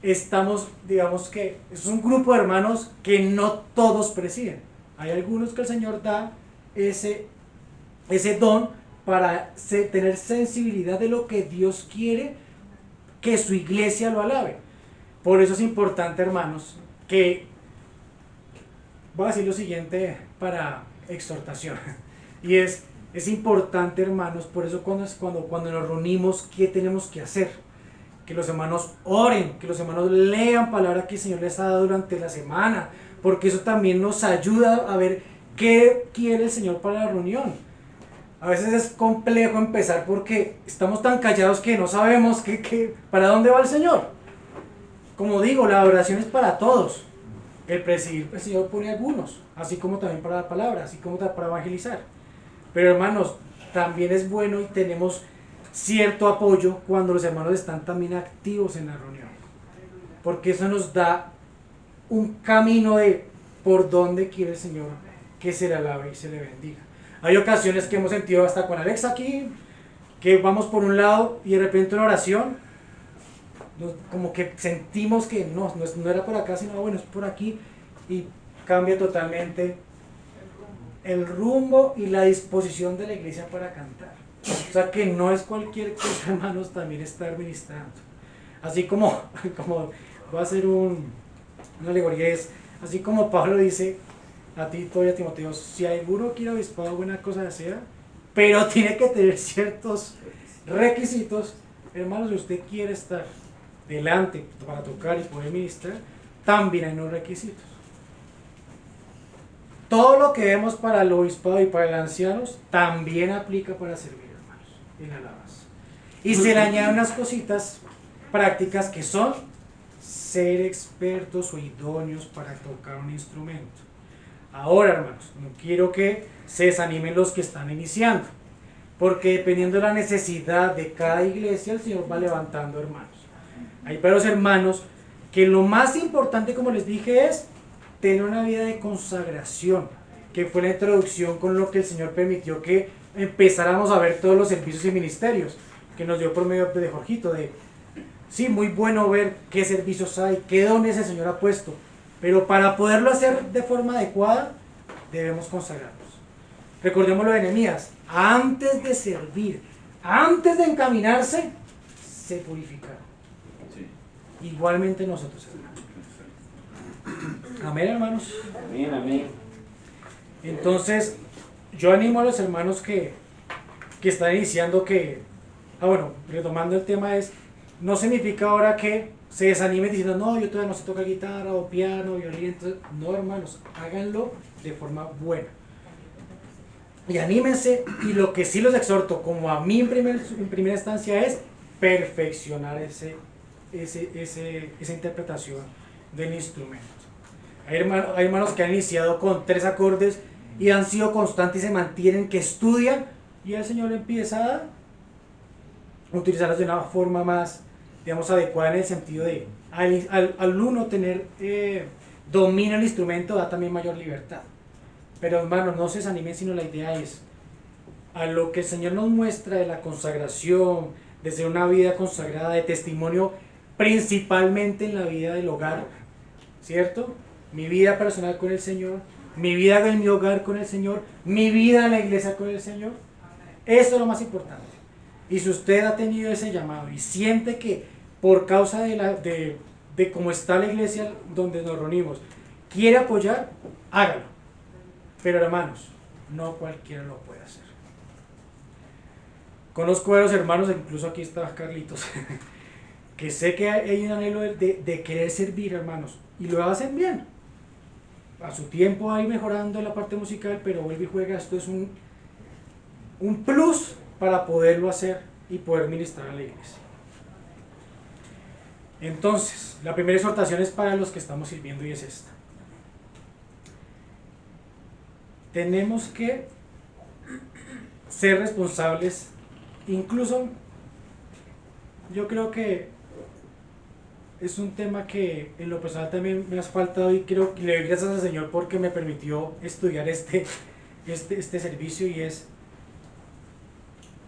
estamos, digamos que es un grupo de hermanos que no todos presiden. Hay algunos que el Señor da ese don para tener sensibilidad de lo que Dios quiere que su iglesia lo alabe. Por eso es importante, hermanos, que voy a decir lo siguiente para exhortación, y es importante, hermanos, por eso cuando nos reunimos, ¿qué tenemos que hacer? Que los hermanos oren, que los hermanos lean palabra que el Señor les ha dado durante la semana, porque eso también nos ayuda a ver qué quiere el Señor para la reunión. A veces es complejo empezar porque estamos tan callados que no sabemos para dónde va el Señor. Como digo, la oración es para todos. El presidir, el Señor pone algunos, así como también para la palabra, así como para evangelizar. Pero, hermanos, también es bueno y tenemos cierto apoyo cuando los hermanos están también activos en la reunión, porque eso nos da un camino de por dónde quiere el Señor que se le alabe y se le bendiga. Hay ocasiones que hemos sentido hasta con Alexa aquí, que vamos por un lado y de repente una oración, como que sentimos que no era por acá, sino bueno, es por aquí, y cambia totalmente el rumbo y la disposición de la iglesia para cantar. O sea que no es cualquier cosa, hermanos, también estar ministrando. Así como voy a hacer una alegoría, es así como Pablo dice a Tito y a Timoteo: si alguno quiere obispado, buena cosa sea, pero tiene que tener ciertos requisitos. Hermanos, si usted quiere estar delante para tocar y poder ministrar, también hay unos requisitos. Todo lo que vemos para el obispado y para los ancianos también aplica para servir, hermanos, en alabanza. Y se le añaden unas cositas prácticas que son ser expertos o idóneos para tocar un instrumento. Ahora, hermanos, no quiero que se desanimen los que están iniciando, porque dependiendo de la necesidad de cada iglesia, el Señor va levantando hermanos. Hay varios hermanos que lo más importante, como les dije, es tener una vida de consagración, que fue la introducción con lo que el Señor permitió que empezáramos a ver todos los servicios y ministerios, que nos dio por medio de Jorgito, de, sí, muy bueno ver qué servicios hay, qué dones el Señor ha puesto, pero para poderlo hacer de forma adecuada, debemos consagrarnos. Recordémoslo de Nehemías, antes de servir, antes de encaminarse, se purificaron. Sí. Igualmente nosotros, hermanos. Amén, hermanos. Amén, amén. Entonces, yo animo a los hermanos que están iniciando que, bueno, retomando el tema es, no significa ahora que se desanimen diciendo, no, yo todavía no sé tocar guitarra o piano, violín. Entonces, no, hermanos, háganlo de forma buena. Y anímense, y lo que sí los exhorto, como a mí en primera instancia, es perfeccionar esa interpretación del instrumento. Hay hermanos que han iniciado con 3 acordes y han sido constantes y se mantienen, que estudian, y el Señor empieza a utilizarlos de una forma más, digamos, adecuada, en el sentido de, al uno tener dominio del instrumento, da también mayor libertad. Pero hermanos, no se desanimen, sino la idea es, a lo que el Señor nos muestra de la consagración, de ser una vida consagrada, de testimonio, principalmente en la vida del hogar, ¿cierto? Mi vida personal con el Señor, mi vida en mi hogar con el Señor, mi vida en la iglesia con el Señor. Eso es lo más importante. Y si usted ha tenido ese llamado y siente que por causa de cómo está la iglesia donde nos reunimos, quiere apoyar, hágalo. Pero hermanos, no cualquiera lo puede hacer. Conozco a los hermanos, incluso aquí está Carlitos, que sé que hay un anhelo de querer servir, hermanos, y lo hacen bien. A su tiempo ahí mejorando en la parte musical, pero vuelve y juega. Esto es un plus para poderlo hacer y poder ministrar a la iglesia. Entonces, la primera exhortación es para los que estamos sirviendo y es esta. Tenemos que ser responsables, incluso yo creo que es un tema que en lo personal también me hace falta, y quiero que le doy gracias al Señor porque me permitió estudiar este servicio, y es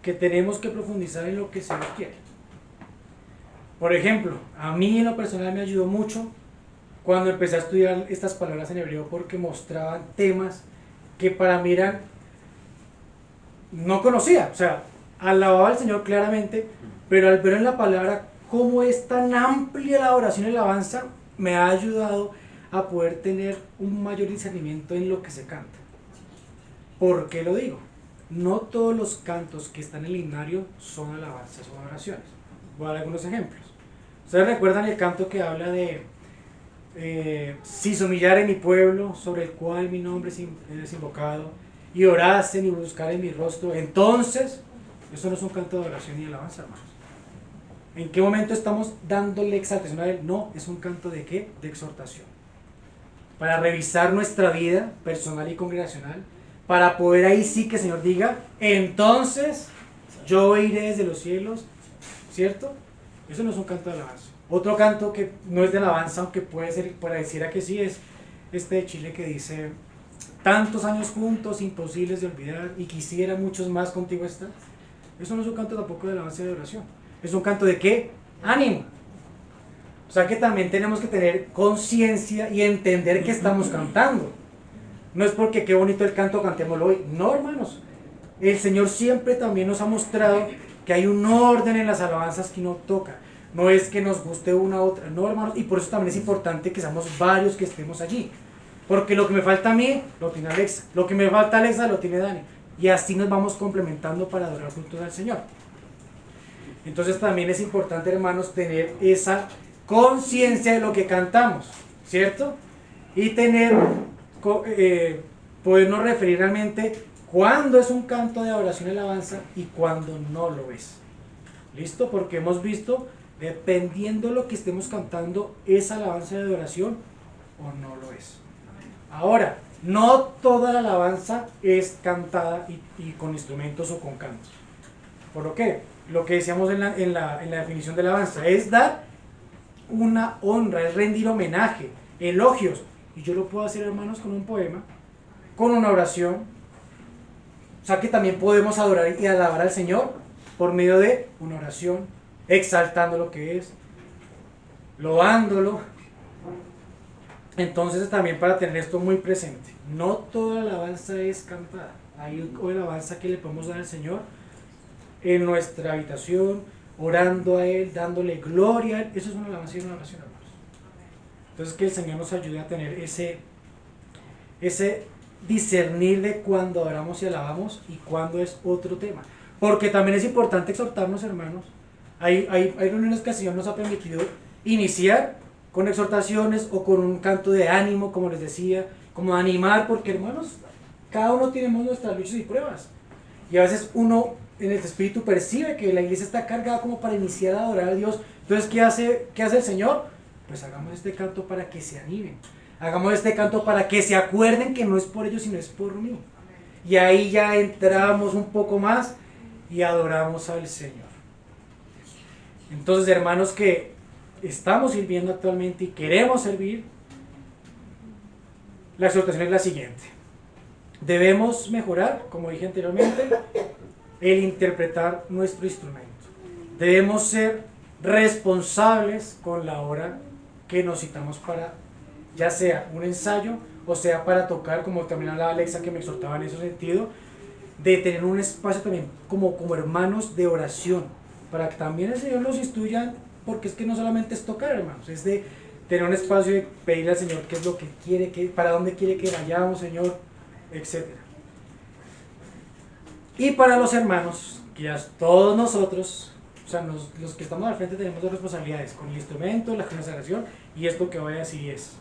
que tenemos que profundizar en lo que el Señor quiere. Por ejemplo, a mí en lo personal me ayudó mucho cuando empecé a estudiar estas palabras en hebreo, porque mostraban temas que para mí no conocía. O sea, alababa al Señor claramente, pero al ver en la palabra cómo es tan amplia la oración y la alabanza, me ha ayudado a poder tener un mayor discernimiento en lo que se canta. ¿Por qué lo digo? No todos los cantos que están en el himnario son alabanzas o oraciones. Voy a dar algunos ejemplos. ¿Ustedes recuerdan el canto que habla de si se humillare mi pueblo, sobre el cual mi nombre es invocado, y orasen y buscaren mi rostro? Entonces, eso no es un canto de oración ni de alabanza, hermanos. ¿En qué momento estamos dándole exaltación a Él? No, es un canto ¿de qué? De exhortación. Para revisar nuestra vida personal y congregacional, para poder ahí sí que el Señor diga, entonces yo iré desde los cielos, ¿cierto? Eso no es un canto de alabanza. Otro canto que no es de alabanza, aunque puede ser, pareciera que sí, es este de Chile que dice, tantos años juntos, imposibles de olvidar, y quisiera muchos más contigo estar. Eso no es un canto tampoco de alabanza y de oración. Es un canto de ¿qué? Ánimo. O sea que también tenemos que tener conciencia y entender que estamos cantando. No es porque qué bonito el canto, cantémoslo hoy. No, hermanos. El Señor siempre también nos ha mostrado que hay un orden en las alabanzas que uno toca. No es que nos guste una u otra. No, hermanos. Y por eso también es importante que seamos varios que estemos allí. Porque lo que me falta a mí, lo tiene Alexa. Lo que me falta a Alexa, lo tiene Dani. Y así nos vamos complementando para adorar juntos al Señor. Entonces también es importante, hermanos, tener esa conciencia de lo que cantamos, ¿cierto? Y tener, podernos referir realmente cuándo es un canto de adoración y alabanza y cuándo no lo es. ¿Listo? Porque hemos visto, dependiendo de lo que estemos cantando, ¿es alabanza de adoración o no lo es? Ahora, no toda la alabanza es cantada y con instrumentos o con cantos. ¿Por lo qué? Lo que decíamos en la definición de alabanza es dar una honra, es rendir homenaje, elogios. Y yo lo puedo hacer, hermanos, con un poema, con una oración. O sea que también podemos adorar y alabar al Señor por medio de una oración, exaltando lo que es, loándolo. Entonces también para tener esto muy presente, no toda alabanza es cantada. Hay alabanza que le podemos dar al Señor en nuestra habitación, orando a Él, dándole gloria a Él. Eso es una alabanza y una oración, hermanos. Entonces que el Señor nos ayude a tener ese discernir de cuándo adoramos y alabamos y cuándo es otro tema. Porque también es importante exhortarnos, hermanos. Hay reuniones que el Señor nos ha permitido iniciar con exhortaciones o con un canto de ánimo, como les decía, como animar, porque hermanos, cada uno tenemos nuestras luchas y pruebas. Y a veces uno en el espíritu percibe que la iglesia está cargada como para iniciar a adorar a Dios. Entonces, ¿qué hace el Señor? Pues hagamos este canto para que se animen. Hagamos este canto para que se acuerden que no es por ellos, sino es por mí. Y ahí ya entramos un poco más y adoramos al Señor. Entonces, hermanos que estamos sirviendo actualmente y queremos servir, la exhortación es la siguiente. Debemos mejorar, como dije anteriormente, el interpretar nuestro instrumento. Debemos ser responsables con la hora que nos citamos para, ya sea un ensayo o sea para tocar, como también hablaba Alexa que me exhortaba en ese sentido, de tener un espacio también como hermanos de oración, para que también el Señor nos instruya, porque es que no solamente es tocar, hermanos, es de tener un espacio de pedirle al Señor qué es lo que quiere, para dónde quiere que vayamos, Señor, etc. Y para los hermanos, que ya todos nosotros, o sea, los que estamos al frente tenemos dos responsabilidades, con el instrumento, la consagración, y esto que voy a decir es,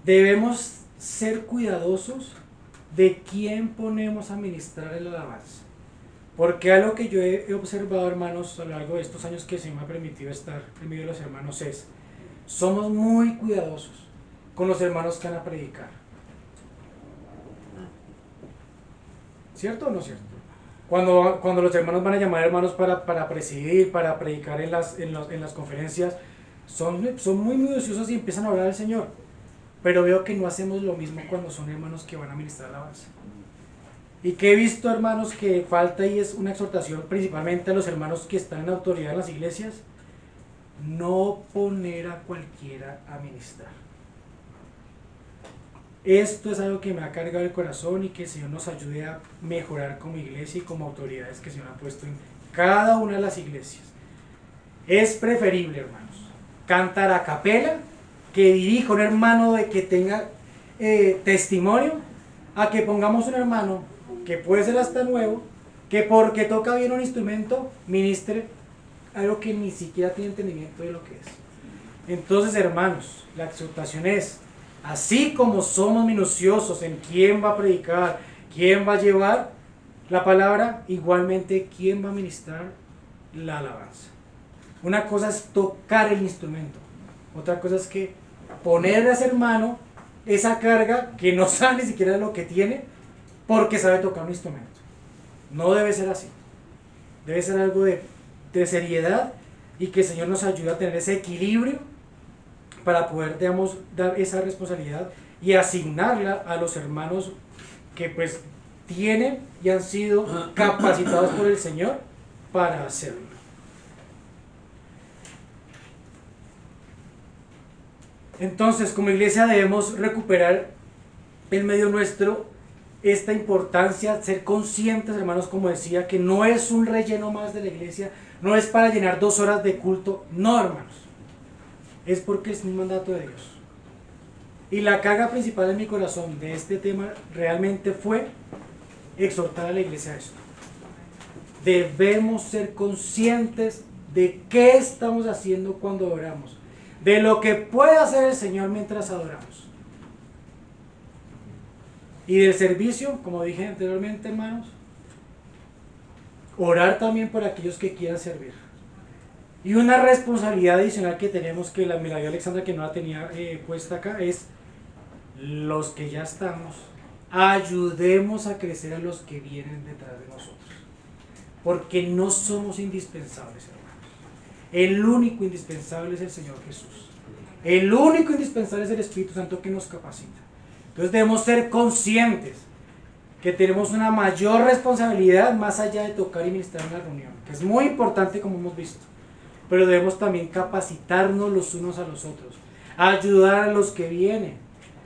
debemos ser cuidadosos de quién ponemos a ministrar el alabanza. Porque algo que yo he observado, hermanos, a lo largo de estos años que se me ha permitido estar en medio de los hermanos es, somos muy cuidadosos con los hermanos que van a predicar. ¿Cierto o no cierto? Cuando los hermanos van a llamar hermanos para presidir, para predicar en las conferencias, son muy minuciosos y empiezan a hablar al Señor. Pero veo que no hacemos lo mismo cuando son hermanos que van a ministrar alabanza. Y que he visto, hermanos, que falta y es una exhortación principalmente a los hermanos que están en autoridad en las iglesias, no poner a cualquiera a ministrar. Esto es algo que me ha cargado el corazón y que el Señor nos ayude a mejorar como iglesia y como autoridades que el Señor ha puesto en cada una de las iglesias. Es preferible, hermanos, cantar a capela, que dirija un hermano de que tenga testimonio, a que pongamos un hermano que puede ser hasta nuevo, que porque toca bien un instrumento, ministre algo que ni siquiera tiene entendimiento de lo que es. Entonces, hermanos, la exhortación es, así como somos minuciosos en quién va a predicar, quién va a llevar la palabra, igualmente quién va a ministrar la alabanza. Una cosa es tocar el instrumento, otra cosa es que ponerle a ese hermano esa carga que no sabe ni siquiera lo que tiene porque sabe tocar un instrumento. No debe ser así. Debe ser algo de seriedad y que el Señor nos ayude a tener ese equilibrio para poder, digamos, dar esa responsabilidad y asignarla a los hermanos que pues tienen y han sido capacitados por el Señor para hacerlo. Entonces, como iglesia debemos recuperar en medio nuestro esta importancia, ser conscientes, hermanos, como decía, que no es un relleno más de la iglesia, no es para llenar 2 horas de culto, no, hermanos, es porque es un mandato de Dios. Y la carga principal en mi corazón de este tema realmente fue exhortar a la iglesia a esto. Debemos ser conscientes de qué estamos haciendo cuando oramos, de lo que puede hacer el Señor mientras adoramos. Y del servicio, como dije anteriormente, hermanos, orar también por aquellos que quieran servir. Y una responsabilidad adicional que tenemos, que me la dio Alexandra, que no la tenía puesta acá, es los que ya estamos, ayudemos a crecer a los que vienen detrás de nosotros. Porque no somos indispensables, hermanos. El único indispensable es el Señor Jesús. El único indispensable es el Espíritu Santo que nos capacita. Entonces debemos ser conscientes que tenemos una mayor responsabilidad más allá de tocar y ministrar en la reunión, que es muy importante como hemos visto, pero debemos también capacitarnos los unos a los otros, ayudar a los que vienen,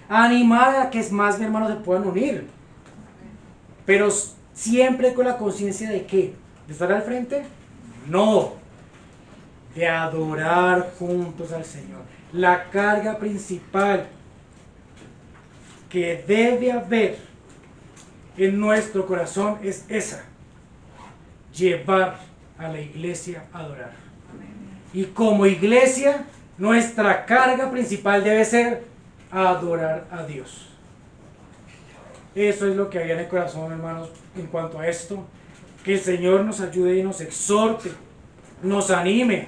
animar a que más hermanos se puedan unir, pero siempre con la conciencia de ¿qué? ¿De estar al frente? No, de adorar juntos al Señor. La carga principal que debe haber en nuestro corazón es esa: llevar a la iglesia a adorar. Y como iglesia, nuestra carga principal debe ser adorar a Dios. Eso es lo que había en el corazón, hermanos, en cuanto a esto. Que el Señor nos ayude y nos exhorte, nos anime,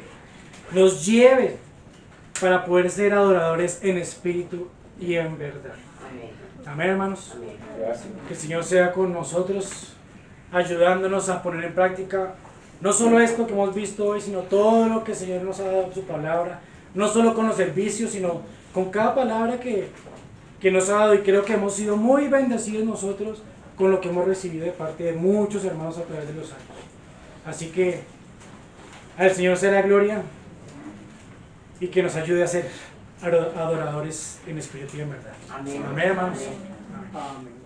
nos lleve para poder ser adoradores en espíritu y en verdad. Amén, hermanos. Amén. Que el Señor sea con nosotros, ayudándonos a poner en práctica no solo esto que hemos visto hoy, sino todo lo que el Señor nos ha dado en su palabra, no solo con los servicios, sino con cada palabra que nos ha dado. Y creo que hemos sido muy bendecidos nosotros con lo que hemos recibido de parte de muchos hermanos a través de los años. Así que al Señor sea la gloria y que nos ayude a ser adoradores en espíritu y en verdad. Amén. Amén, hermanos. Amén. Amén.